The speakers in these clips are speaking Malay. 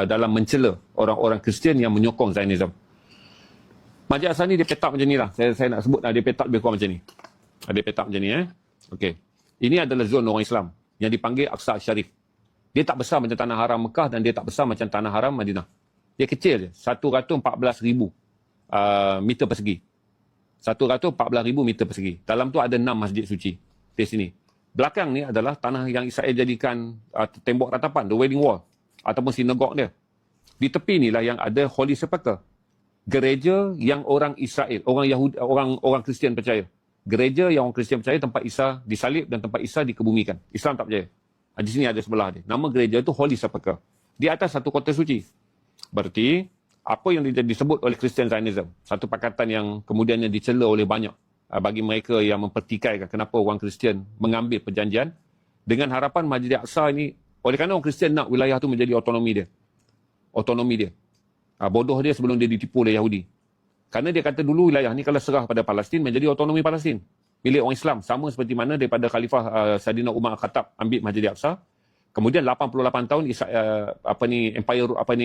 dalam mencela orang-orang Kristian yang menyokong Zionism. Masjid Aqsa ni dia petak macam ni lah. Saya nak sebut dia petak lebih kurang macam ni. Dia petak macam ni Okey. Ini adalah zon orang Islam yang dipanggil Aqsa Syarif. Dia tak besar macam tanah haram Mekah dan dia tak besar macam tanah haram Madinah. Dia kecil je. 114,000 meter persegi. 114,000 meter persegi. Dalam tu ada 6 masjid suci di sini. Belakang ni adalah tanah yang Israel jadikan tembok ratapan, the Wailing Wall ataupun sinagog dia. Di tepi ni lah yang ada Holy Sepulchre. Gereja yang orang Israel, orang Yahudi, orang Kristian percaya. Gereja yang orang Kristian percaya tempat Isa disalib dan tempat Isa dikebumikan. Islam tak percaya. Di sini ada sebelah dia. Nama gereja itu Holy Sepulchre. Di atas satu kota suci. Berarti apa yang disebut oleh Christian Zionism, satu pakatan yang kemudiannya dicela oleh banyak bagi mereka yang mempertikaikan kenapa orang Kristian mengambil perjanjian dengan harapan Masjid Aqsa ini, oleh kerana orang Kristian nak wilayah itu menjadi otonomi dia. Otonomi dia. Bodoh dia sebelum dia ditipu oleh Yahudi. Kerana dia kata dulu wilayah ni kalau serah pada Palestin menjadi otonomi Palestin. Milik orang Islam. Sama seperti mana daripada Khalifah Saidina Umar Al-Khattab ambil Masjid Aqsa. Kemudian 88 tahun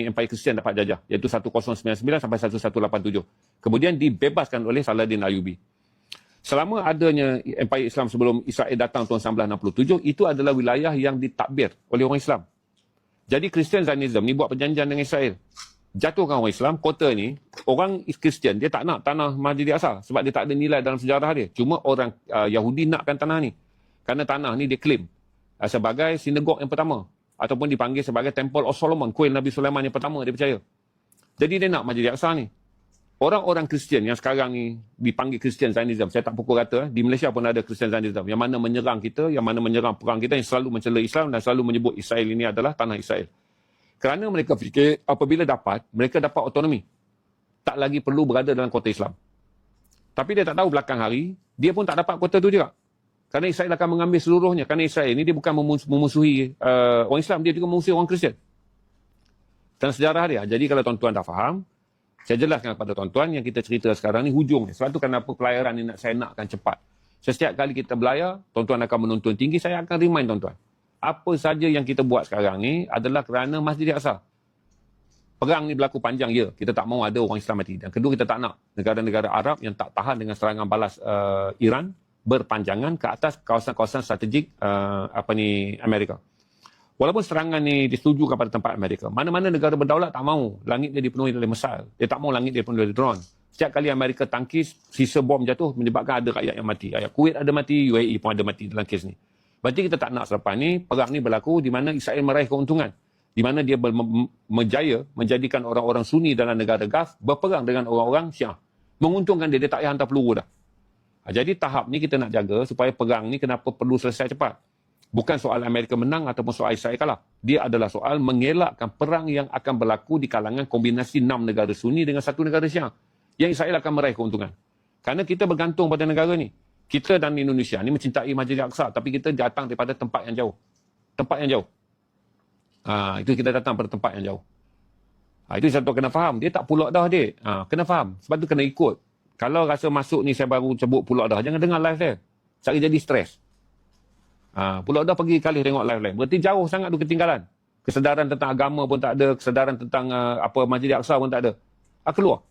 Empire Kristian dapat jajah. Iaitu 1099 sampai 1187. Kemudian dibebaskan oleh Saladin Ayyubi. Selama adanya Empire Islam sebelum Israel datang tahun 1967, itu adalah wilayah yang ditakbir oleh orang Islam. Jadi Christian Zionism ni buat perjanjian dengan Israel. Jatuhkan orang Islam, kota ni, orang Kristian, dia tak nak tanah Masjid Aqsa sebab dia tak ada nilai dalam sejarah dia. Cuma orang Yahudi nakkan tanah ni. Kerana tanah ni dia claim sebagai sinagog yang pertama. Ataupun dipanggil sebagai Temple of Solomon, kuil Nabi Sulaiman yang pertama, dia percaya. Jadi dia nak Masjid Aqsa ni. Orang-orang Kristian yang sekarang ni dipanggil Christian Zionism, saya tak pukul kata, di Malaysia pun ada Christian Zionism, yang mana menyerang kita, yang mana menyerang perang kita, yang selalu mencela Islam dan selalu menyebut Israel ini adalah tanah Israel. Kerana mereka fikir apabila mereka dapat otonomi. Tak lagi perlu berada dalam kota Islam. Tapi dia tak tahu belakang hari, dia pun tak dapat kota tu juga. Kerana Israel akan mengambil seluruhnya. Kerana Israel ini dia bukan memusuhi orang Islam, dia juga memusuhi orang Kristian. Dan sejarah dia. Jadi kalau tuan-tuan dah faham, saya jelaskan kepada tuan-tuan yang kita cerita sekarang ni hujung. Sebab tu kenapa pelayaran ni saya nakkan cepat. Setiap kali kita belayar, tuan-tuan akan menuntun tinggi, saya akan remind tuan-tuan. Apa saja yang kita buat sekarang ni adalah kerana Masjid Aqsa. Perang ni berlaku panjang, ya. Kita tak mahu ada orang Islam mati. Dan kedua, kita tak nak negara-negara Arab yang tak tahan dengan serangan balas Iran berpanjangan ke atas kawasan-kawasan strategik Amerika. Walaupun serangan ni disetujukan pada tempat Amerika, mana-mana negara berdaulat tak mahu langit dia dipenuhi oleh misil. Dia tak mahu langit dia dipenuhi oleh drone. Setiap kali Amerika tangkis, sisa bom jatuh menyebabkan ada rakyat yang mati. Rakyat Kuwait ada mati, UAE pun ada mati dalam kes ni. Berarti kita tak nak selepas ni, perang ni berlaku di mana Israel meraih keuntungan. Di mana dia menjaya menjadikan orang-orang Sunni dalam negara Gulf berperang dengan orang-orang Syiah. Menguntungkan dia tak payah hantar peluru dah. Jadi tahap ni kita nak jaga supaya perang ni kenapa perlu selesai cepat. Bukan soal Amerika menang ataupun soal Israel kalah. Dia adalah soal mengelakkan perang yang akan berlaku di kalangan kombinasi 6 negara Sunni dengan 1 negara Syiah. Yang Israel akan meraih keuntungan. Kerana kita bergantung pada negara ni. Kita dan Indonesia ni mencintai Masjid Aqsa, tapi kita datang daripada tempat yang jauh. Tempat yang jauh. Itu kita datang pada tempat yang jauh. Itu satu kena faham. Dia tak pulak dah, dek. Kena faham. Sebab tu kena ikut. Kalau rasa masuk ni saya baru sebut pulak dah, jangan dengar live dia. Sehari jadi stres. Pulak dah pergi kali tengok live lain. Berarti jauh sangat tu ketinggalan. Kesedaran tentang agama pun tak ada. Kesedaran tentang Masjid Aqsa pun tak ada. Keluar.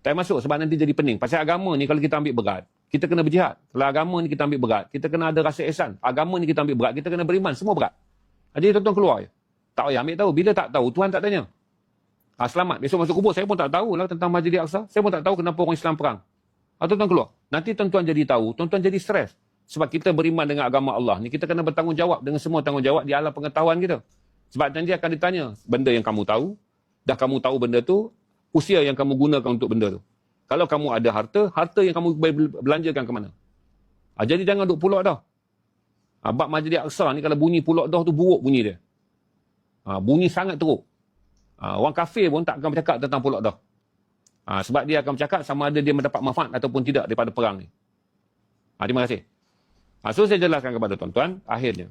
Tak masuk sebab nanti jadi pening. Pasal agama ni kalau kita ambil berat, kita kena berjihad. Kalau agama ni kita ambil berat, kita kena ada rasa ihsan. Agama ni kita ambil berat, kita kena beriman. Semua berat. Jadi tuan-tuan keluar je. Tak payah ambil tahu. Bila tak tahu, Tuhan tak tanya. Selamat. Besok masuk kubur, saya pun tak tahu lah tentang Masjid Aqsa. Saya pun tak tahu kenapa orang Islam perang. Tuan-tuan keluar. Nanti tuan-tuan jadi tahu, tuan-tuan jadi stres. Sebab kita beriman dengan agama Allah ni, kita kena bertanggungjawab dengan semua tanggungjawab di alam pengetahuan kita. Sebab nanti akan ditanya, benda yang kamu tahu, dah kamu tahu benda tu, usia yang kamu gunakan untuk benda tu. Kalau kamu ada harta yang kamu belanjakan ke mana? Jadi jangan duk pulak dah. Bab Masjid Aqsa ni kalau bunyi pulak dah tu buruk bunyi dia. Bunyi sangat teruk. Orang kafir pun tak akan bercakap tentang pulak dah. Sebab dia akan bercakap sama ada dia mendapat manfaat ataupun tidak daripada perang ni. Terima kasih. So saya jelaskan kepada tuan-tuan, akhirnya.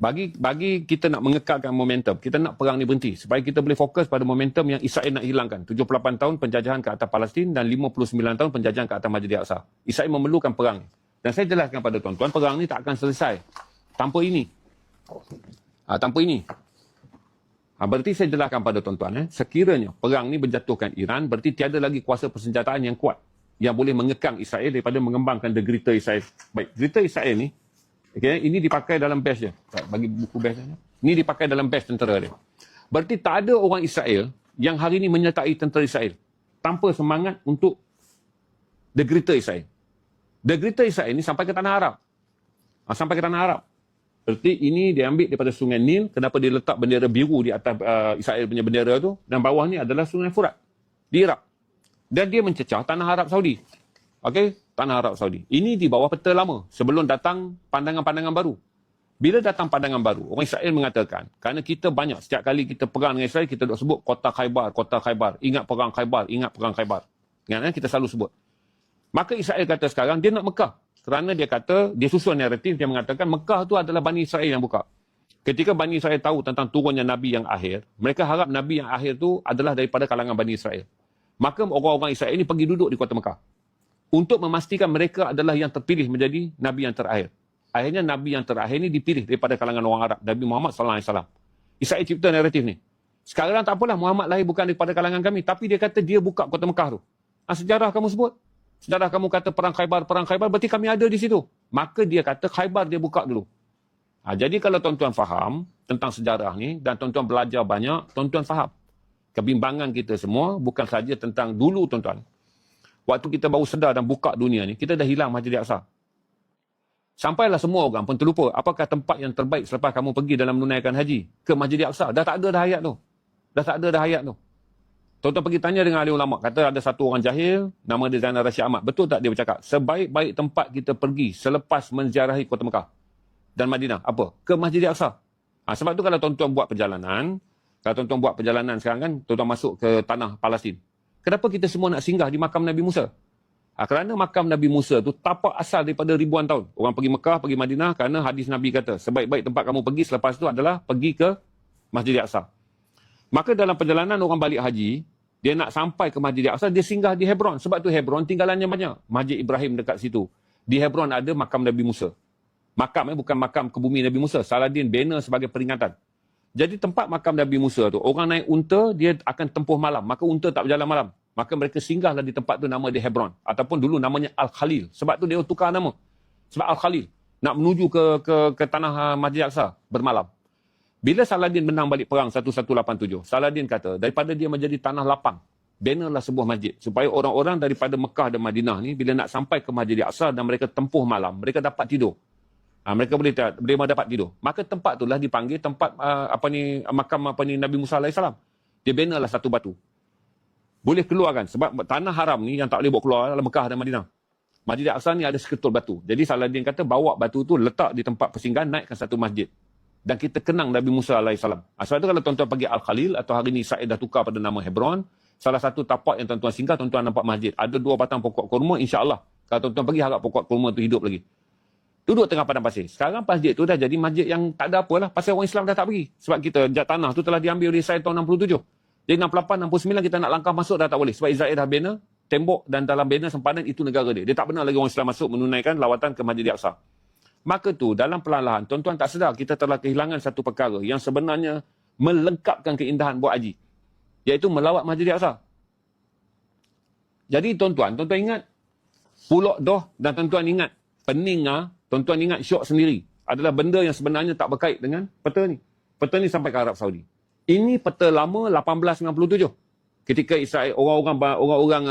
Bagi kita nak mengekalkan momentum, kita nak perang ni berhenti supaya kita boleh fokus pada momentum yang Israel nak hilangkan. 78 tahun penjajahan ke atas Palestin dan 59 tahun penjajahan ke atas Masjid Aqsa. Israel memerlukan perang. Dan saya jelaskan pada tuan-tuan, perang ni tak akan selesai tanpa ini. Tanpa ini. Berarti saya jelaskan pada tuan-tuan, sekiranya perang ni menjatuhkan Iran, berarti tiada lagi kuasa persenjataan yang kuat yang boleh mengekang Israel daripada mengembangkan the Greater Israel. Baik, Greater Israel ni, okay, ini dipakai dalam base dia. Bagi buku base dia. Ini dipakai dalam base tentera dia. Berarti tak ada orang Israel yang hari ini menyertai tentera Israel tanpa semangat untuk the Greater Israel. The Greater Israel ni sampai ke Tanah Arab. Sampai ke Tanah Arab. Berarti ini diambil daripada Sungai Nil. Kenapa dia letak bendera biru di atas Israel punya bendera tu. Dan bawah ni adalah Sungai Furat di Iraq. Dan dia mencecah Tanah Arab Saudi. Okey, Tanah Arab Saudi. Ini di bawah peta lama sebelum datang pandangan-pandangan baru. Bila datang pandangan baru, orang Israel mengatakan, kerana kita banyak, setiap kali kita perang dengan Israel, kita duk sebut kota Khaybar, kota Khaybar. Ingat perang Khaybar, ingat perang Khaybar. Ingat, kita selalu sebut. Maka Israel kata sekarang, dia nak Mekah. Kerana dia kata, dia susun naratif, dia mengatakan Mekah tu adalah Bani Israel yang buka. Ketika Bani Israel tahu tentang turunnya Nabi yang akhir, mereka harap Nabi yang akhir tu adalah daripada kalangan Bani Israel. Maka orang-orang Israel ini pergi duduk di kota Mekah. Untuk memastikan mereka adalah yang terpilih menjadi Nabi yang terakhir. Akhirnya Nabi yang terakhir ini dipilih daripada kalangan orang Arab. Nabi Muhammad SAW. Israel cipta naratif ni. Sekarang tak apalah, Muhammad lahir bukan daripada kalangan kami. Tapi dia kata dia buka kota Mekah tu. Sejarah kamu sebut. Sejarah kamu kata perang Khaybar, berarti kami ada di situ. Maka dia kata Khaybar dia buka dulu. Jadi kalau tuan-tuan faham tentang sejarah ni dan tuan-tuan belajar banyak, tuan-tuan faham. Kebimbangan kita semua bukan saja tentang dulu tuan-tuan. Waktu kita baru sedar dan buka dunia ni, kita dah hilang Masjid Al-Aqsa. Sampailah semua orang pun terlupa apakah tempat yang terbaik selepas kamu pergi dalam menunaikan haji ke Masjid Al-Aqsa. Dah tak ada dah hayat tu. Dah tak ada dah hayat tu. Tuan-tuan pergi tanya dengan ahli ulama', kata ada satu orang jahil, nama dia Zainal Rashid Ahmad. Betul tak dia bercakap? Sebaik-baik tempat kita pergi selepas menziarahi kota Mekah dan Madinah, apa? Ke Masjid Al-Aqsa. Sebab tu kalau tuan-tuan buat perjalanan, sekarang kan, tuan-tuan masuk ke tanah Palestin. Kenapa kita semua nak singgah di makam Nabi Musa? Kerana makam Nabi Musa tu tapak asal daripada ribuan tahun. Orang pergi Mekah, pergi Madinah, kerana hadis Nabi kata, sebaik-baik tempat kamu pergi selepas tu adalah pergi ke Masjid Al-Aqsa. Maka dalam perjalanan orang balik haji, dia nak sampai ke Masjid Al-Aqsa, dia singgah di Hebron. Sebab tu Hebron tinggalannya banyak. Masjid Ibrahim dekat situ. Di Hebron ada makam Nabi Musa. Makam bukan makam ke bumi Nabi Musa. Saladin bina sebagai peringatan. Jadi tempat makam Nabi Musa tu, orang naik unta, dia akan tempuh malam. Maka unta tak berjalan malam. Maka mereka singgahlah di tempat tu, nama dia Hebron. Ataupun dulu namanya Al-Khalil. Sebab tu dia tukar nama. Sebab Al-Khalil. Nak menuju ke tanah Masjid Al-Aqsa bermalam. Bila Saladin menang balik perang 1187, Saladin kata, daripada dia menjadi tanah lapang, binalah sebuah masjid. Supaya orang-orang daripada Mekah dan Madinah ni, bila nak sampai ke Masjid Al-Aqsa dan mereka tempuh malam, mereka dapat tidur. Mereka boleh dapat tidur. Maka tempat itulah dipanggil tempat makam Nabi Musa AS. Dia binalah satu batu. Boleh keluar kan? Sebab tanah haram ni yang tak boleh bawa keluar adalah Mekah dan Madinah. Masjid Al-Aqsa ni ada seketul batu. Jadi Saladin kata, bawa batu tu letak di tempat persinggahan, naikkan satu masjid. Dan kita kenang Nabi Musa AS. Sebab itu kalau tuan-tuan pergi Al-Khalil atau hari ini Israel dah tukar pada nama Hebron, salah satu tapak yang tuan-tuan singgah, tuan-tuan nampak masjid. Ada 2 batang pokok kurma, insya-Allah. Kalau tuan-tuan pergi harap pokok kurma tu hidup lagi. Duduk tengah padang pasir. Sekarang masjid tu dah jadi masjid yang tak ada apalah. Pasal orang Islam dah tak pergi. Sebab kita tanah tu telah diambil oleh Israel tahun 67. Jadi 68, 69 kita nak langkah masuk dah tak boleh. Sebab Israel dah bina tembok dan dalam bina sempadan itu negara dia. Dia tak benar lagi orang Islam masuk menunaikan lawatan ke Masjid Al-Aqsa. Maka tu dalam perlahan-lahan tuan-tuan tak sedar kita telah kehilangan satu perkara yang sebenarnya melengkapkan keindahan buat haji, iaitu melawat Masjid Al-Aqsa. Jadi tuan-tuan ingat Pulau Doh dan tuan-tuan ingat Pening, tuan-tuan ingat Syok sendiri adalah benda yang sebenarnya tak berkait dengan peta ni. Peta ni sampai ke Arab Saudi. Ini peta lama 1897. Ketika Israel orang-orang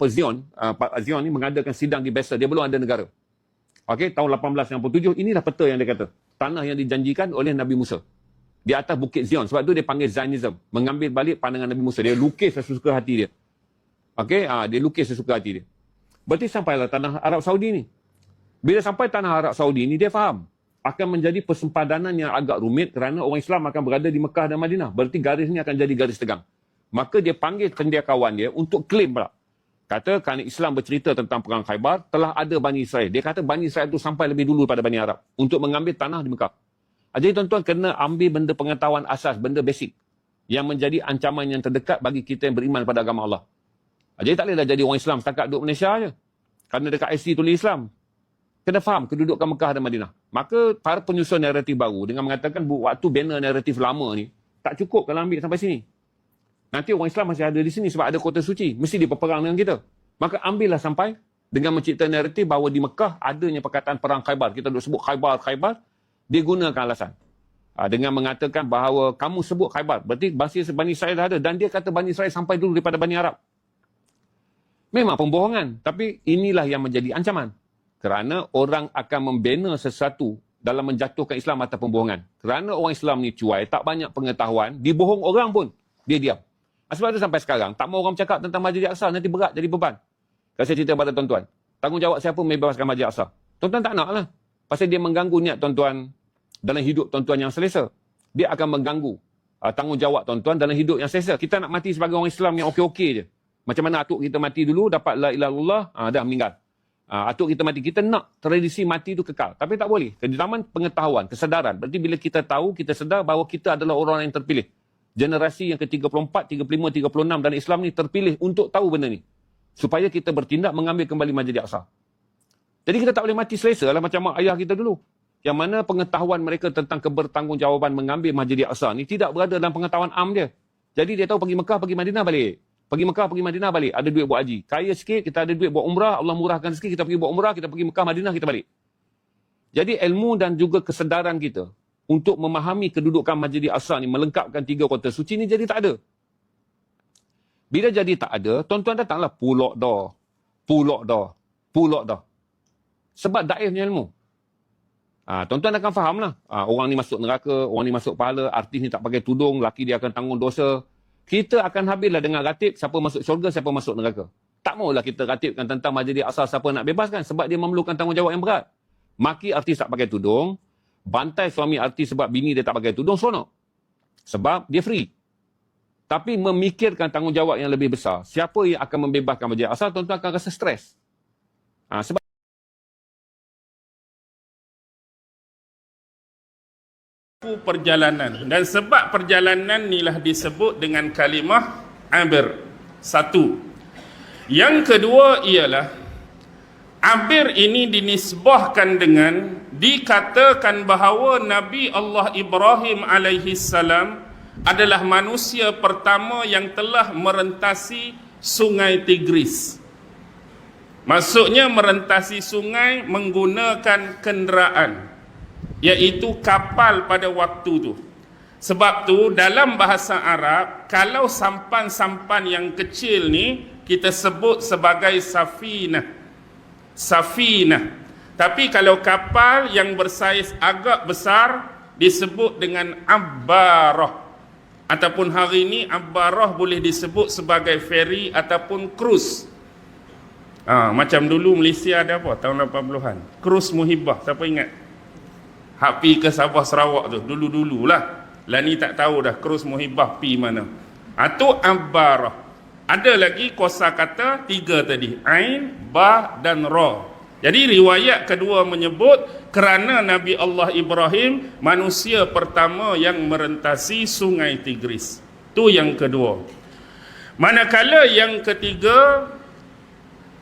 Zion ni mengadakan sidang di Basel, dia belum ada negara. Okey, tahun 1867, inilah peta yang dia kata. Tanah yang dijanjikan oleh Nabi Musa. Di atas Bukit Zion. Sebab tu dia panggil Zionism. Mengambil balik pandangan Nabi Musa. Dia lukis sesuka hati dia. Okey, dia lukis sesuka hati dia. Berarti sampailah tanah Arab Saudi ni. Bila sampai tanah Arab Saudi ni, dia faham. Akan menjadi persempadanan yang agak rumit kerana orang Islam akan berada di Mekah dan Madinah. Berarti garis ni akan jadi garis tegang. Maka dia panggil cendekiawan dia untuk klaim pula. Kata kerana Islam bercerita tentang perang Khaybar, telah ada Bani Israel. Dia kata Bani Israel itu sampai lebih dulu pada Bani Arab untuk mengambil tanah di Mekah. Jadi tuan-tuan kena ambil benda pengetahuan asas, benda basic yang menjadi ancaman yang terdekat bagi kita yang beriman pada agama Allah. Jadi tak bolehlah jadi orang Islam setakat duduk Malaysia je. Kerana dekat IC tulis Islam. Kena faham kedudukan Mekah dan Madinah. Maka para penyusun naratif baru dengan mengatakan waktu bina naratif lama ni, tak cukup kalau ambil sampai sini. Nanti orang Islam masih ada di sini sebab ada kota suci. Mesti dia berperang dengan kita. Maka ambillah sampai dengan mencipta naratif bahawa di Mekah adanya perkataan perang Khaybar. Kita duk sebut Khaybar. Dia gunakan alasan. Dengan mengatakan bahawa kamu sebut Khaybar. Berarti bangsa Bani Israel dah ada. Dan dia kata Bani Israel sampai dulu daripada Bani Arab. Memang pembohongan. Tapi inilah yang menjadi ancaman. Kerana orang akan membina sesuatu dalam menjatuhkan Islam atas pembohongan. Kerana orang Islam ni cuai, tak banyak pengetahuan, dibohong orang pun, dia diam. Sebab itu sampai sekarang, tak mahu orang bercakap tentang Masjid Al-Aqsa, nanti berat jadi beban. Kalau saya cerita kepada tuan-tuan, tanggungjawab siapa membebaskan Masjid Al-Aqsa? Tuan-tuan tak nak lah. Pasal dia mengganggu niat tuan-tuan dalam hidup tuan-tuan yang selesa. Dia akan mengganggu tanggungjawab tuan-tuan dalam hidup yang selesa. Kita nak mati sebagai orang Islam yang okey-okey je. Macam mana atuk kita mati dulu, dapat la ilaha illallah, dah meninggal. Atuk kita mati, kita nak tradisi mati itu kekal. Tapi tak boleh. Di zaman pengetahuan, kesedaran. Berarti bila kita tahu, kita sedar bahawa kita adalah orang yang terpilih. Generasi yang ke-34, 35, 36 dalam Islam ni terpilih untuk tahu benda ni. Supaya kita bertindak mengambil kembali Masjid Al-Aqsa. Jadi kita tak boleh mati selesa lah macam mak ayah kita dulu. Yang mana pengetahuan mereka tentang kebertanggungjawaban mengambil Masjid Al-Aqsa ni tidak berada dalam pengetahuan am dia. Jadi dia tahu pergi Mekah, pergi Madinah balik. Pergi Mekah, pergi Madinah balik. Ada duit buat haji. Kaya sikit, kita ada duit buat umrah. Allah murahkan sikit, kita pergi buat umrah. Kita pergi Mekah, Madinah, kita balik. Jadi ilmu dan juga kesedaran kita untuk memahami kedudukan Masjid Al-Aqsa ni, melengkapkan 3 kota suci ni jadi tak ada. Bila jadi tak ada, tuan-tuan datanglah pulak dah. Sebab daifnya ilmu. Tuan-tuan akan faham lah. Orang ni masuk neraka, orang ni masuk pahala, artis ni tak pakai tudung, laki dia akan tanggung dosa. Kita akan habislah dengan ratib siapa masuk syurga, siapa masuk neraka. Tak maulah kita ratibkan tentang Masjid Al-Aqsa siapa nak bebaskan sebab dia memerlukan tanggungjawab yang berat. Maki artis tak pakai tudung, bantai suami artis sebab bini dia tak pakai tudung, seronok. Sebab dia free. Tapi memikirkan tanggungjawab yang lebih besar, siapa yang akan membebaskan Masjid Al-Aqsa, tuan-tuan akan rasa stres. Sebab perjalanan, dan sebab perjalanan inilah disebut dengan kalimah abir. Satu. Yang kedua ialah abir ini dinisbahkan dengan dikatakan bahawa Nabi Allah Ibrahim alaihi salam adalah manusia pertama yang telah merentasi sungai Tigris. Maksudnya merentasi sungai menggunakan kenderaan, iaitu kapal pada waktu tu. Sebab tu dalam bahasa Arab, kalau sampan-sampan yang kecil ni kita sebut sebagai safinah. Tapi kalau kapal yang bersaiz agak besar disebut dengan abbarah. Ataupun hari ini abbarah boleh disebut sebagai feri ataupun krus. Macam dulu Malaysia ada apa tahun 80-an? Krus Muhibah, siapa ingat? Hak pi ke Sabah Sarawak tu, dulu-dululah. Lah ni tak tahu dah krus Muhibah pi mana. Tu abbarah. Ada lagi kosakata 3 tadi, ain, ba dan ra. Jadi riwayat kedua menyebut kerana Nabi Allah Ibrahim manusia pertama yang merentasi sungai Tigris. Tu yang kedua. Manakala yang ketiga,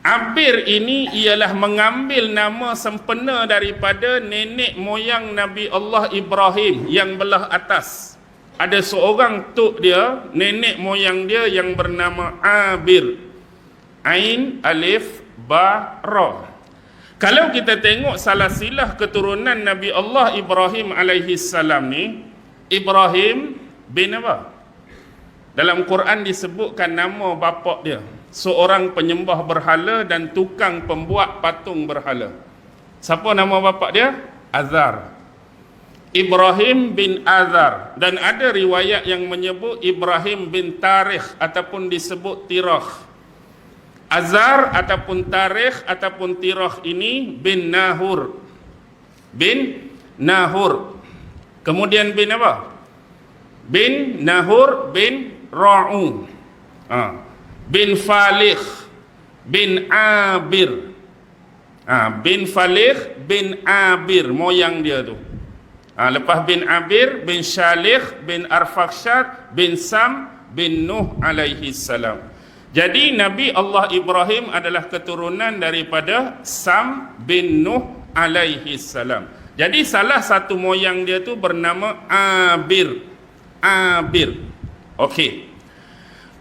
abir ini ialah mengambil nama sempena daripada nenek moyang Nabi Allah Ibrahim yang belah atas. Ada seorang tok dia, nenek moyang dia yang bernama Abir. Ain, alif, ba, ra. Kalau kita tengok salasilah keturunan Nabi Allah Ibrahim alaihi salam ni, Ibrahim bin apa? Dalam Quran disebutkan nama bapa dia, seorang penyembah berhala dan tukang pembuat patung berhala. Siapa nama bapa dia? Azar. Ibrahim bin Azar. Dan ada riwayat yang menyebut Ibrahim bin Tarikh ataupun disebut Tirah. Azar ataupun Tarikh ataupun Tirah ini bin Nahur. Bin Nahur. Kemudian bin apa? Bin Nahur bin Ra'u. Bin Falih bin Abir. Bin Falih bin Abir, moyang dia tu. Lepas bin Abir, bin Shalih, bin Arfakhshad, bin Sam, bin Nuh alaihi salam. Jadi Nabi Allah Ibrahim adalah keturunan daripada Sam bin Nuh alaihi salam. Jadi salah satu moyang dia tu bernama Abir. abir. Okey.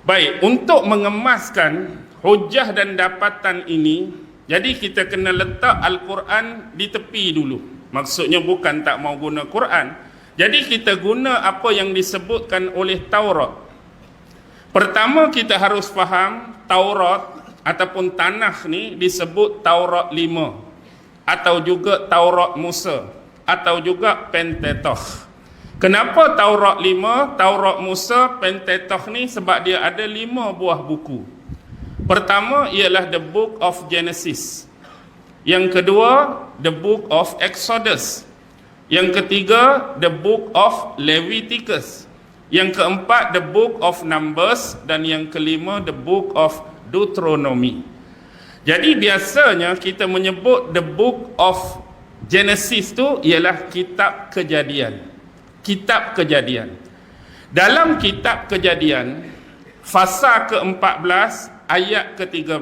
Baik, untuk mengemaskan hujah dan dapatan ini, jadi kita kena letak Al-Quran di tepi dulu. Maksudnya bukan tak mau guna Quran. Jadi kita guna apa yang disebutkan oleh Taurat. Pertama kita harus faham Taurat ataupun tanah ni disebut Taurat 5 atau juga Taurat Musa atau juga Pentateuch. Kenapa Taurat 5, Taurat Musa, Pentateuch ni? Sebab dia ada 5 buah buku. Pertama ialah the book of Genesis. Yang kedua, the book of Exodus. Yang ketiga, the book of Leviticus. Yang keempat, the book of Numbers. Dan yang kelima, the book of Deuteronomy. Jadi biasanya kita menyebut the book of Genesis tu ialah kitab Kejadian. Kitab Kejadian. Dalam kitab Kejadian, fasa ke-14 ayat ke-13.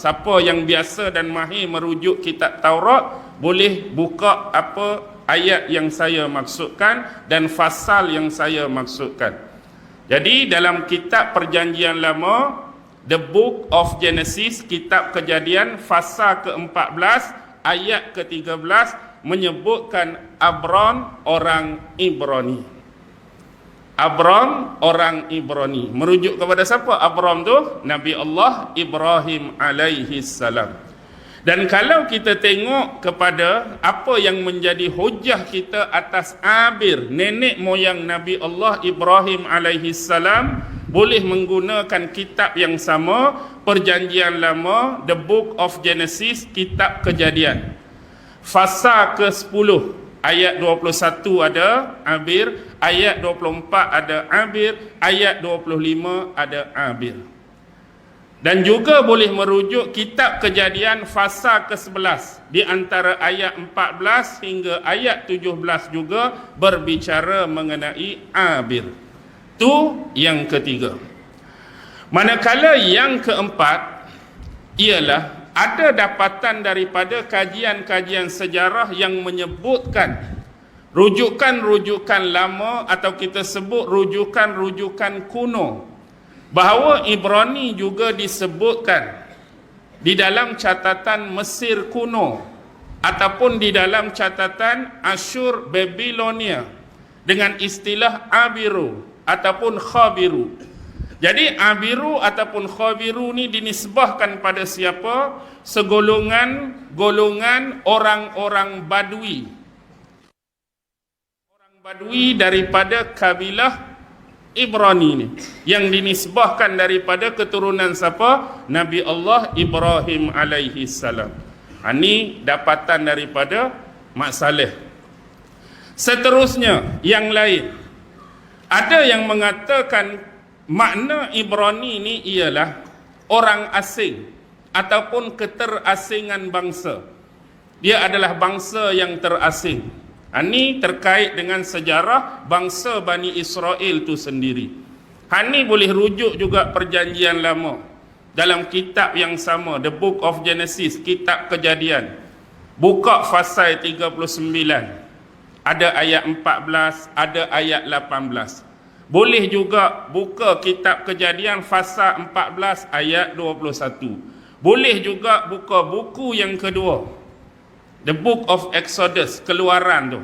Siapa yang biasa dan mahir merujuk kitab Taurat boleh buka apa ayat yang saya maksudkan dan fasal yang saya maksudkan. Jadi dalam kitab Perjanjian Lama, the book of Genesis, kitab Kejadian, fasa ke-14 ayat ke-13 menyebutkan Abram orang Ibrani. Abram orang Ibrani. Merujuk kepada siapa Abram tu? Nabi Allah Ibrahim alaihi salam. Dan kalau kita tengok kepada apa yang menjadi hujah kita atas Abir, nenek moyang Nabi Allah Ibrahim alaihi salam, boleh menggunakan kitab yang sama, Perjanjian Lama, the book of Genesis, kitab Kejadian. Fasa ke-10 ayat 21 ada Abir, ayat 24 ada Abir, ayat 25 ada Abir. Dan juga boleh merujuk kitab Kejadian fasa ke-11 di antara ayat 14 hingga ayat 17 juga berbicara mengenai Abir. Tu yang ketiga. Manakala yang keempat ialah ada dapatan daripada kajian-kajian sejarah yang menyebutkan rujukan-rujukan lama atau kita sebut rujukan-rujukan kuno, bahawa Ibrani juga disebutkan di dalam catatan Mesir kuno ataupun di dalam catatan Asyur Babilonia dengan istilah Abiru ataupun Khabiru. Jadi Abiru ataupun Khabiru ni dinisbahkan pada siapa? Segolongan orang-orang Badui. Orang Badui daripada kabilah Ibrani ni, yang dinisbahkan daripada keturunan siapa? Nabi Allah Ibrahim alaihi salam. Ini dapatan daripada Mak Saleh. Seterusnya yang lain, ada yang mengatakan makna Ibrani ni ialah orang asing ataupun keterasingan bangsa. Dia adalah bangsa yang terasing. Ini terkait dengan sejarah bangsa Bani Israel itu sendiri. Ini boleh rujuk juga Perjanjian Lama dalam kitab yang sama, the book of Genesis, kitab Kejadian. Buka fasal 39. Ada ayat 14, ada ayat 18. Boleh juga buka kitab Kejadian fasa 14 ayat 21. Boleh juga buka buku yang kedua, the book of Exodus, Keluaran tu,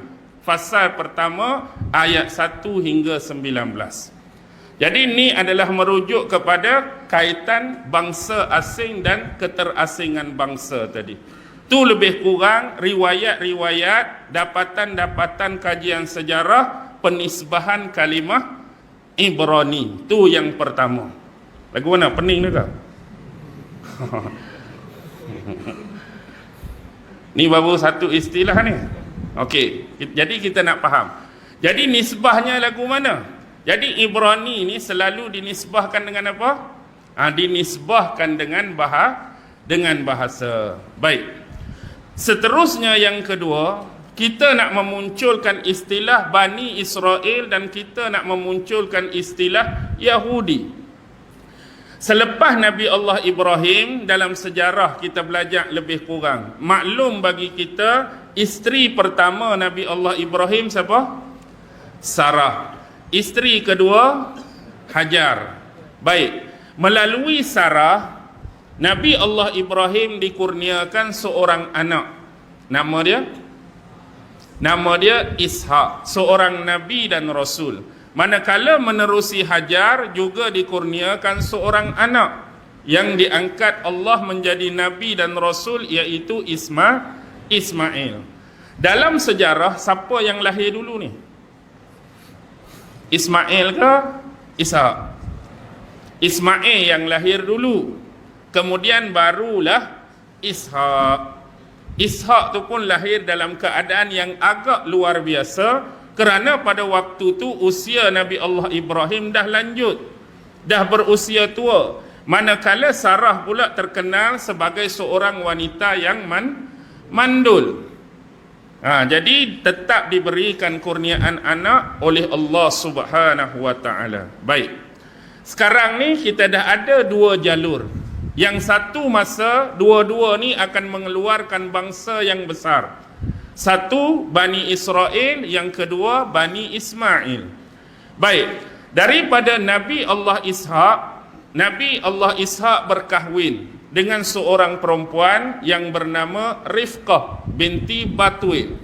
fasal pertama ayat 1 hingga 19. Jadi ini adalah merujuk kepada kaitan bangsa asing dan keterasingan bangsa tadi. Tu lebih kurang riwayat-riwayat, dapatan-dapatan kajian sejarah penisbahan kalimah Ibrani. Tu yang pertama. Lagu mana? Pening ke? Ni baru satu istilah ni. Okey, jadi kita nak faham. Jadi nisbahnya lagu mana? Jadi Ibrani ni selalu dinisbahkan dengan apa? Dinisbahkan dengan bahasa. Baik. Seterusnya yang kedua, kita nak memunculkan istilah Bani Israel dan kita nak memunculkan istilah Yahudi. Selepas Nabi Allah Ibrahim, dalam sejarah kita belajar lebih kurang, maklum bagi kita, isteri pertama Nabi Allah Ibrahim siapa? Sarah. isteri kedua Hajar. Baik, melalui Sarah, Nabi Allah Ibrahim dikurniakan seorang anak. Nama dia Ishak, seorang nabi dan rasul. Manakala menerusi Hajar juga dikurniakan seorang anak yang diangkat Allah menjadi nabi dan rasul, iaitu Ismail. Dalam sejarah, siapa yang lahir dulu ni? Ismail ke Ishak? Ismail yang lahir dulu, kemudian barulah Ishak. Ishak tu pun lahir dalam keadaan yang agak luar biasa, kerana pada waktu tu usia Nabi Allah Ibrahim dah lanjut, dah berusia tua. Manakala Sarah pula terkenal sebagai seorang wanita yang mandul. Jadi tetap diberikan kurniaan anak oleh Allah Subhanahu wa taala. Baik. Sekarang ni kita dah ada dua jalur. Yang satu masa dua-dua ni akan mengeluarkan bangsa yang besar. Satu Bani Israel, yang kedua Bani Ismail. Baik, daripada Nabi Allah Ishak berkahwin dengan seorang perempuan yang bernama Rifqah binti Batuil.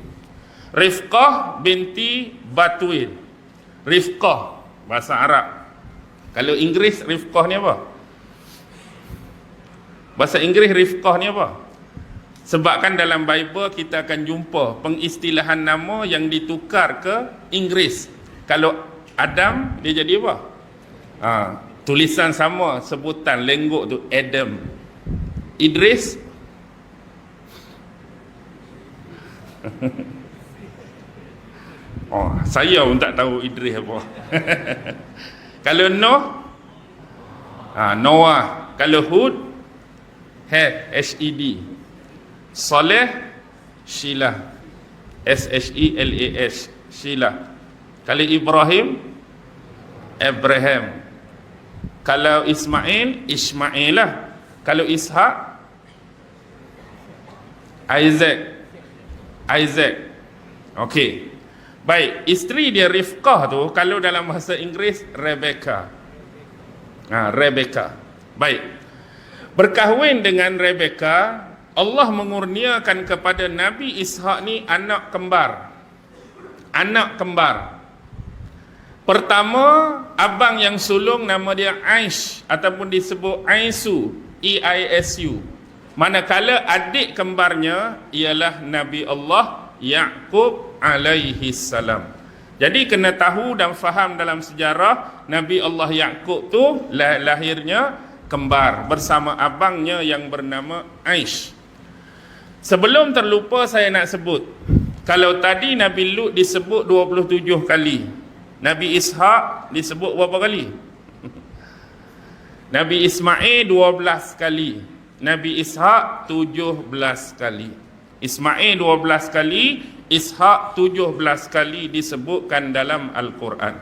Rifqah binti Batuil. Rifqah bahasa Arab. Kalau Inggeris Rifqah ni apa? Bahasa Inggeris Rifqah ni apa? Sebab kan dalam Bible kita akan jumpa pengistilahan nama yang ditukar ke Inggeris. Kalau Adam, dia jadi apa? Tulisan sama, sebutan lenggok tu Adam. Idris saya pun tak tahu Idris apa. Kalau Noah. Kalau Hud, H-E-D. Saleh, Shelah, S-H-E-L-A-S, Shelah. Kalau Ibrahim, Abraham. Kalau Ismail, Ismailah. Kalau Ishak, Isaac. Okey. Baik, isteri dia Rifqah tu, kalau dalam bahasa Inggeris Rebecca. Rebecca. Baik. Berkahwin dengan Rebecca, Allah mengurniakan kepada Nabi Ishak ni anak kembar. Pertama, abang yang sulung nama dia Aish ataupun disebut Aisu, E-I-S-U. Manakala adik kembarnya ialah Nabi Allah Yaqub alaihi salam. Jadi kena tahu dan faham dalam sejarah, Nabi Allah Yaqub tu lahirnya kembar bersama abangnya yang bernama Aish. Sebelum terlupa saya nak sebut, kalau tadi Nabi Lut disebut 27 kali, Nabi Ishak disebut berapa kali? Nabi Ismail 12 kali, Nabi Ishak 17 kali. Ismail 12 kali, Ishak 17 kali disebutkan dalam Al-Quran.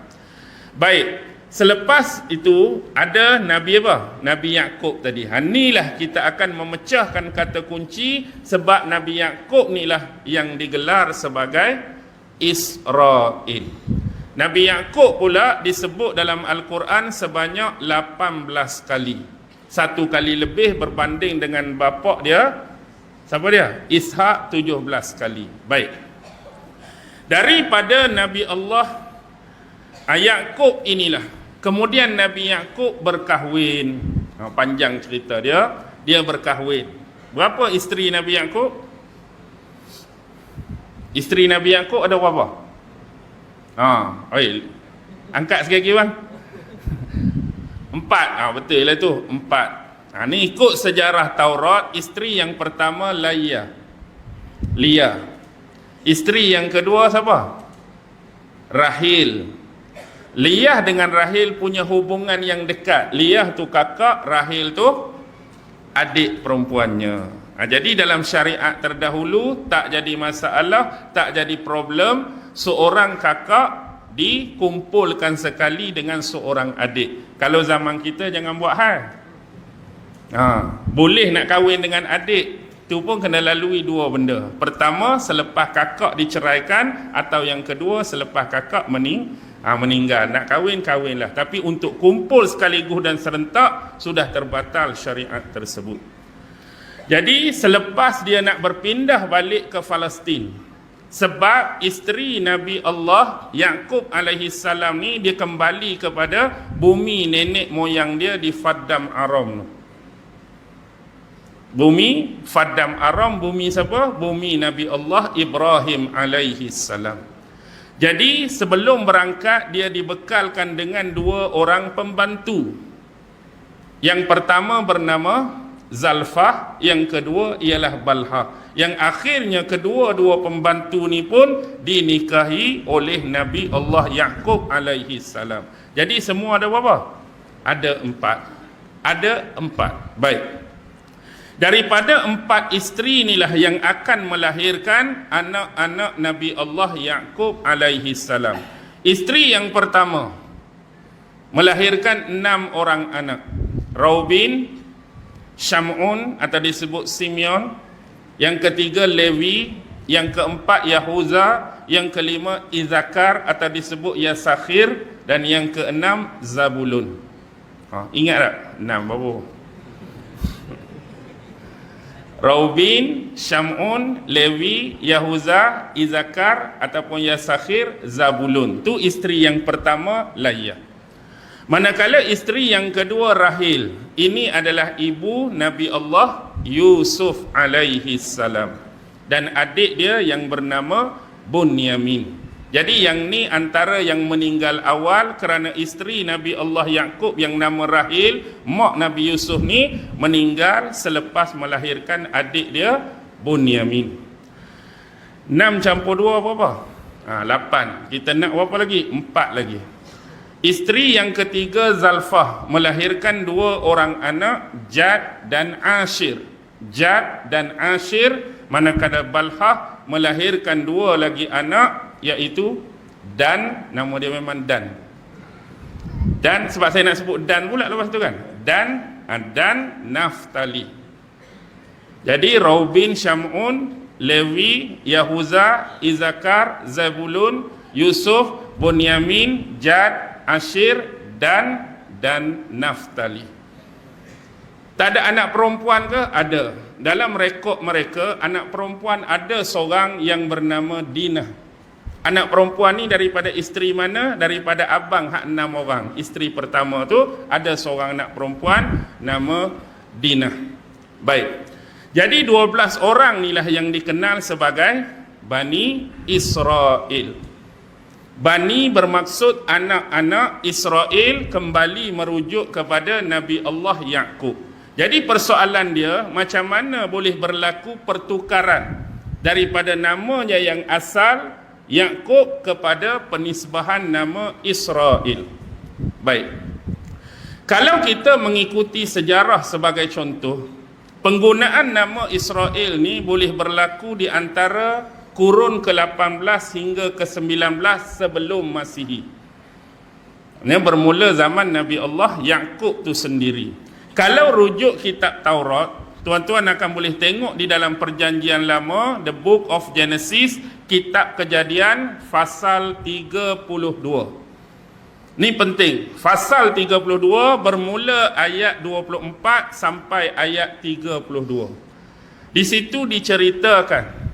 Baik, selepas itu ada Nabi apa? Nabi Yaqub tadi. Inilah kita akan memecahkan kata kunci, sebab Nabi Yaqub inilah yang digelar sebagai Israel. Nabi Yaqub pula disebut dalam Al-Quran sebanyak 18 kali. Satu kali lebih berbanding dengan bapa dia. Siapa dia? Ishak 17 kali. Baik. Daripada Nabi Allah Yaqub inilah, kemudian Nabi Yaqub berkahwin. Panjang cerita dia. Dia berkahwin. Berapa isteri Nabi Yaqub? Isteri Nabi Yaqub ada berapa? Angkat sekali bang. 4. Betul lah tu, 4. Ni ikut sejarah Taurat, isteri yang pertama Lia. Isteri yang kedua siapa? Rahil. Lia dengan Rahil punya hubungan yang dekat. Lia tu kakak, Rahil tu adik perempuannya. Jadi dalam syariat terdahulu tak jadi masalah, tak jadi problem seorang kakak dikumpulkan sekali dengan seorang adik. Kalau zaman kita jangan buat hal. Boleh nak kahwin dengan adik, tu pun kena lalui dua benda. Pertama, selepas kakak diceraikan, atau yang kedua, selepas kakak meninggal. Nak kahwin, kahwinlah. Tapi untuk kumpul sekaligus dan serentak, sudah terbatal syariat tersebut. Jadi selepas dia nak berpindah balik ke Palestin, sebab isteri Nabi Allah Yaqub alaihi salam ni dia kembali kepada bumi nenek moyang dia di Faddam Aram. Bumi Faddam Aram, bumi siapa? Bumi Nabi Allah Ibrahim alaihi salam. Jadi sebelum berangkat dia dibekalkan dengan 2 orang pembantu. Yang pertama bernama Zalfah, yang kedua ialah Balha. Yang akhirnya kedua-dua pembantu ni pun dinikahi oleh Nabi Allah Yaqub alaihi salam. Jadi semua ada berapa? Ada 4. Ada 4. Baik. Daripada 4 isteri inilah yang akan melahirkan anak-anak Nabi Allah Yaqub alaihi salam. Isteri yang pertama melahirkan 6 orang anak. Raubin, Syamun atau disebut Simeon, yang ketiga Lewi, yang keempat Yahuza, yang kelima Izakar atau disebut Yasakhir, dan yang keenam Zabulun. Ingat tak? 6 berapa? Raubin, Syamun, Lewi, Yahuza, Izakar ataupun Yasakhir, Zabulun. Tu isteri yang pertama, Layah. Manakala isteri yang kedua, Rahil, ini adalah ibu Nabi Allah Yusuf alaihi salam, dan adik dia yang bernama Bunyamin. Jadi yang ni antara yang meninggal awal kerana isteri Nabi Allah Yaqub yang nama Rahil, mak Nabi Yusuf ni meninggal selepas melahirkan adik dia Bunyamin. 6 campur 2 berapa? 8. Kita nak berapa lagi? 4 lagi. Isteri yang ketiga Zalfah melahirkan 2 orang anak, Jad dan Ashir. Jad dan Ashir. Manakala Balhah melahirkan 2 lagi anak, iaitu Dan. Nama dia memang Dan. Dan sebab saya nak sebut Dan pula lepas tu kan. Dan Naftali. Jadi Raubin, Syamun, Lewi, Yahuza, Izakar, Zabulun, Yusuf, Bunyamin, Jad, Ashir, dan Naftali. Tak ada anak perempuan ke? Ada. Dalam rekod mereka, anak perempuan ada seorang yang bernama Dinah. Anak perempuan ni daripada isteri mana? Daripada abang hak 6 orang. Isteri pertama tu ada seorang anak perempuan nama Dinah. Baik. Jadi 12 orang inilah yang dikenal sebagai Bani Israel. Bani bermaksud anak-anak Israel, kembali merujuk kepada Nabi Allah Yaqub. Jadi persoalan dia, macam mana boleh berlaku pertukaran daripada namanya yang asal Yaqub kepada penisbahan nama Israel. Baik. Kalau kita mengikuti sejarah sebagai contoh, penggunaan nama Israel ni boleh berlaku di antara kurun ke-18 hingga ke-19 sebelum Masihi. Ini bermula zaman Nabi Allah Yaqub tu sendiri. Kalau rujuk kitab Taurat, tuan-tuan akan boleh tengok di dalam perjanjian lama, The Book of Genesis, kitab Kejadian, pasal 32. Ini penting. Pasal 32 bermula ayat 24 sampai ayat 32. Di situ diceritakan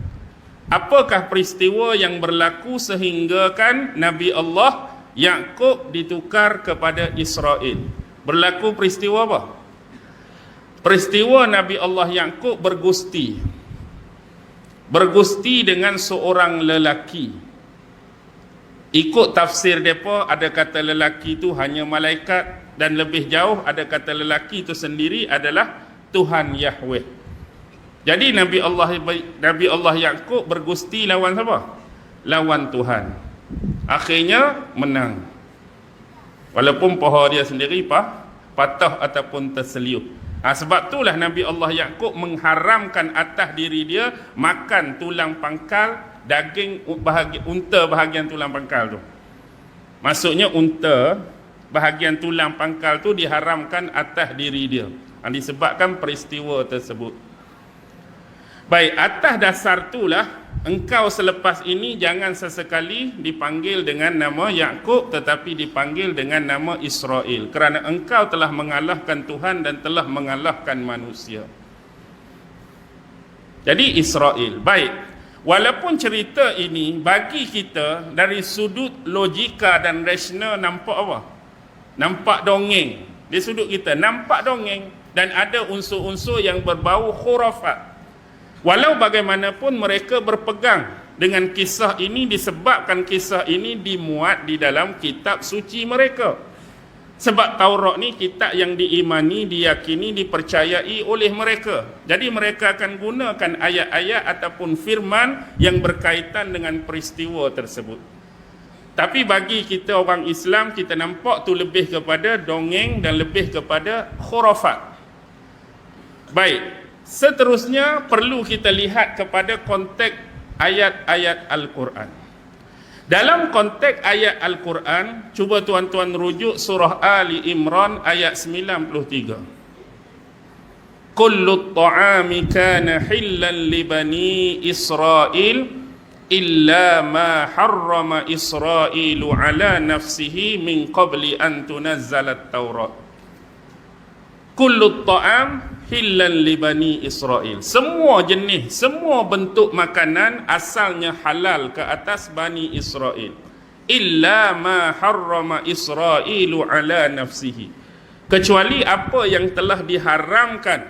apakah peristiwa yang berlaku sehingga kan Nabi Allah Yaqub ditukar kepada Israel. Berlaku peristiwa apa? Peristiwa Nabi Allah Yaqub bergusti. Bergusti dengan seorang lelaki. Ikut tafsir mereka, ada kata lelaki itu hanya malaikat, dan lebih jauh ada kata lelaki itu sendiri adalah Tuhan Yahweh. Jadi Nabi Allah Yaqub bergusti lawan siapa? Lawan Tuhan. Akhirnya menang. Walaupun paha dia sendiri patah ataupun terseliup. Sebab itulah Nabi Allah Yaqub mengharamkan atas diri dia makan tulang pangkal, daging unta bahagian tulang pangkal tu. Maksudnya unta bahagian tulang pangkal tu diharamkan atas diri dia. Disebabkan peristiwa tersebut. Baik, atas dasar itulah engkau selepas ini jangan sesekali dipanggil dengan nama Yakub tetapi dipanggil dengan nama Israel, kerana engkau telah mengalahkan Tuhan dan telah mengalahkan manusia. Jadi Israel. Baik, walaupun cerita ini bagi kita dari sudut logika dan rasional nampak apa? Nampak dongeng. Di sudut kita nampak dongeng dan ada unsur-unsur yang berbau khurafat. Walau bagaimanapun mereka berpegang dengan kisah ini disebabkan kisah ini dimuat di dalam kitab suci mereka. Sebab Taurat ni kitab yang diimani, diyakini, dipercayai oleh mereka. Jadi mereka akan gunakan ayat-ayat ataupun firman yang berkaitan dengan peristiwa tersebut. Tapi bagi kita orang Islam, kita nampak tu lebih kepada dongeng dan lebih kepada khurafat. Baik. Seterusnya perlu kita lihat kepada konteks ayat-ayat Al-Quran. Dalam konteks ayat Al-Quran, cuba tuan-tuan rujuk surah Ali Imran ayat 93. Kullu ta'ami kana hillan li bani Israel illa ma harrama Israelu ala nafsihi min qabli an tunazzalat Taurat. Kullu ta'am hillan li bani Israel. Semua jenis, semua bentuk makanan asalnya halal ke atas Bani Israel. Illa ma harrama Israelu ala nafsihi. Kecuali apa yang telah diharamkan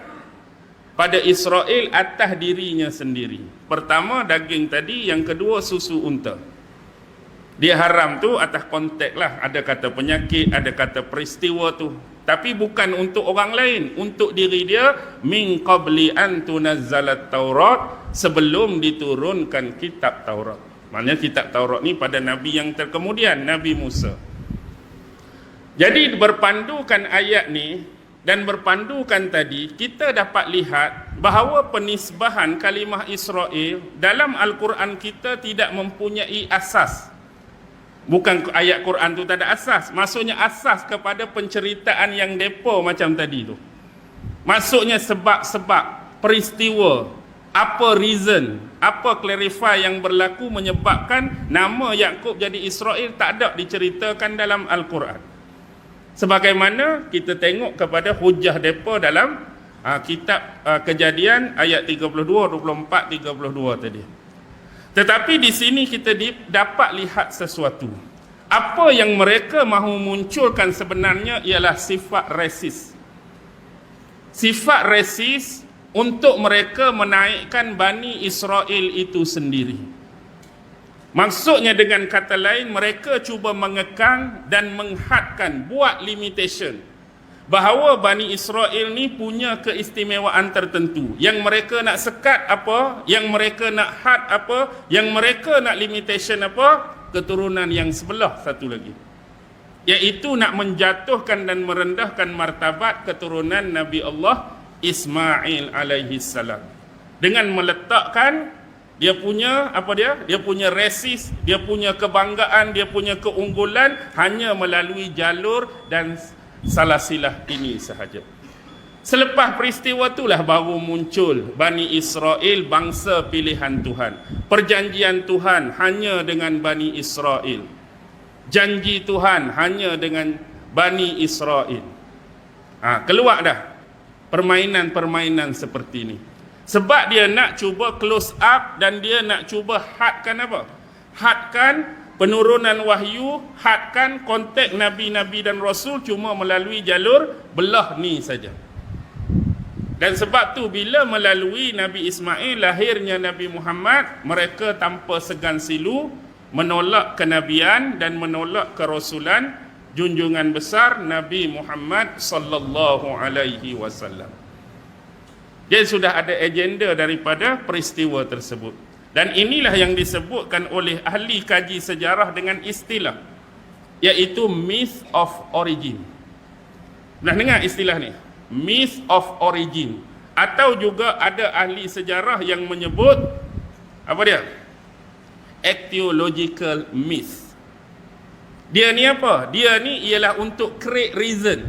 pada Israel atas dirinya sendiri. Pertama daging tadi, yang kedua susu unta. Dia haram tu atas konteks lah. Ada kata penyakit, ada kata peristiwa tu. Tapi bukan untuk orang lain, untuk diri dia. Min qabli an tunazzalat Taurat, sebelum diturunkan kitab Taurat. Maknanya kitab Taurat ni pada Nabi yang terkemudian, Nabi Musa. Jadi berpandukan ayat ni dan berpandukan tadi, kita dapat lihat bahawa penisbahan kalimah Israel dalam Al-Quran kita tidak mempunyai asas. Bukan ayat Quran tu tak ada asas. Maksudnya asas kepada penceritaan yang depa macam tadi tu. Maksudnya sebab-sebab, peristiwa, apa reason, apa clarify yang berlaku menyebabkan nama Yakub jadi Israel tak ada diceritakan dalam Al-Quran. Sebagaimana kita tengok kepada hujah depa dalam kitab Kejadian ayat 32, 24, 32 tadi. Tetapi di sini kita dapat lihat sesuatu. Apa yang mereka mahu munculkan sebenarnya ialah sifat resis. Sifat resis untuk mereka menaikkan Bani Israel itu sendiri. Maksudnya dengan kata lain, mereka cuba mengekang dan menghadkan, buat limitation. Bahawa Bani Israel ni punya keistimewaan tertentu. Yang mereka nak sekat apa, yang mereka nak had apa, yang mereka nak limitation apa, keturunan yang sebelah satu lagi. Iaitu nak menjatuhkan dan merendahkan martabat keturunan Nabi Allah Ismail alaihi salam. Dengan meletakkan dia punya apa dia? Dia punya resis, dia punya kebanggaan, dia punya keunggulan hanya melalui jalur dan salasilah ini sahaja. Selepas peristiwa itulah baru muncul Bani Israel, bangsa pilihan Tuhan. Perjanjian Tuhan hanya dengan Bani Israel. Janji Tuhan hanya dengan Bani Israel. Keluar dah permainan-permainan seperti ini. Sebab dia nak cuba close up dan dia nak cuba hadkan apa? Hadkan penurunan wahyu, hadkan konteks Nabi-Nabi dan Rasul cuma melalui jalur belah ni saja. Dan sebab tu bila melalui Nabi Ismail lahirnya Nabi Muhammad, mereka tanpa segan silu menolak kenabian dan menolak kerasulan junjungan besar Nabi Muhammad sallallahu alaihi wasallam. Dia sudah ada agenda daripada peristiwa tersebut. Dan inilah yang disebutkan oleh ahli kaji sejarah dengan istilah, iaitu myth of origin. Pernah dengar istilah ni? Myth of origin. Atau juga ada ahli sejarah yang menyebut apa dia? Etiological myth. Dia ni apa? Dia ni ialah untuk create reason,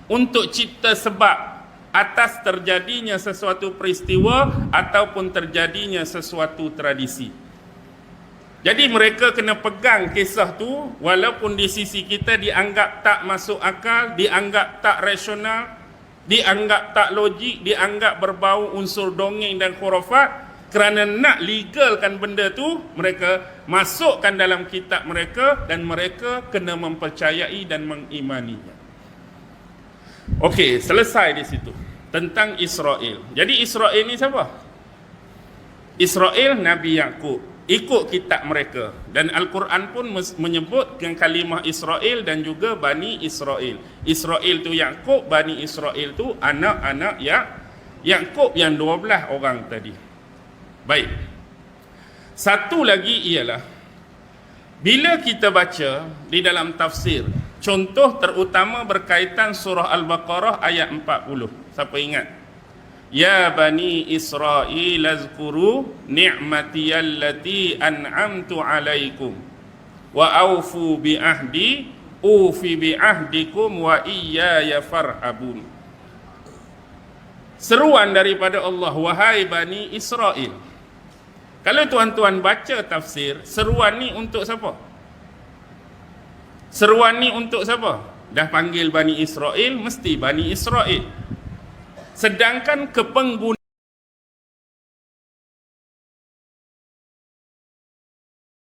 untuk cipta sebab atas terjadinya sesuatu peristiwa ataupun terjadinya sesuatu tradisi. Jadi mereka kena pegang kisah tu, walaupun di sisi kita dianggap tak masuk akal, dianggap tak rasional, dianggap tak logik, dianggap berbau unsur dongeng dan khurafat. Kerana nak legalkan benda tu, mereka masukkan dalam kitab mereka dan mereka kena mempercayai dan mengimaninya. Okey, selesai di situ. Tentang Israel. Jadi Israel ni siapa? Israel Nabi Yaqub. Ikut kitab mereka. Dan Al-Quran pun menyebut kalimah Israel dan juga Bani Israel. Israel tu Yaqub, Bani Israel tu anak-anak Yaqub yang 12 orang tadi. Baik. Satu lagi ialah, bila kita baca di dalam tafsir, contoh terutama berkaitan surah Al-Baqarah ayat 40. Siapa ingat? Ya Bani Israel azkuru ni'mati allati an'amtu alaikum wa awfu bi ahdi ufi bi ahdikum wa iyaya farhabun. Seruan daripada Allah, wahai Bani Israel. Kalau tuan-tuan baca tafsir, seruan ni untuk siapa? Seruan ni untuk siapa? Dah panggil Bani Israel, mesti Bani Israel. Sedangkan kepenggunaan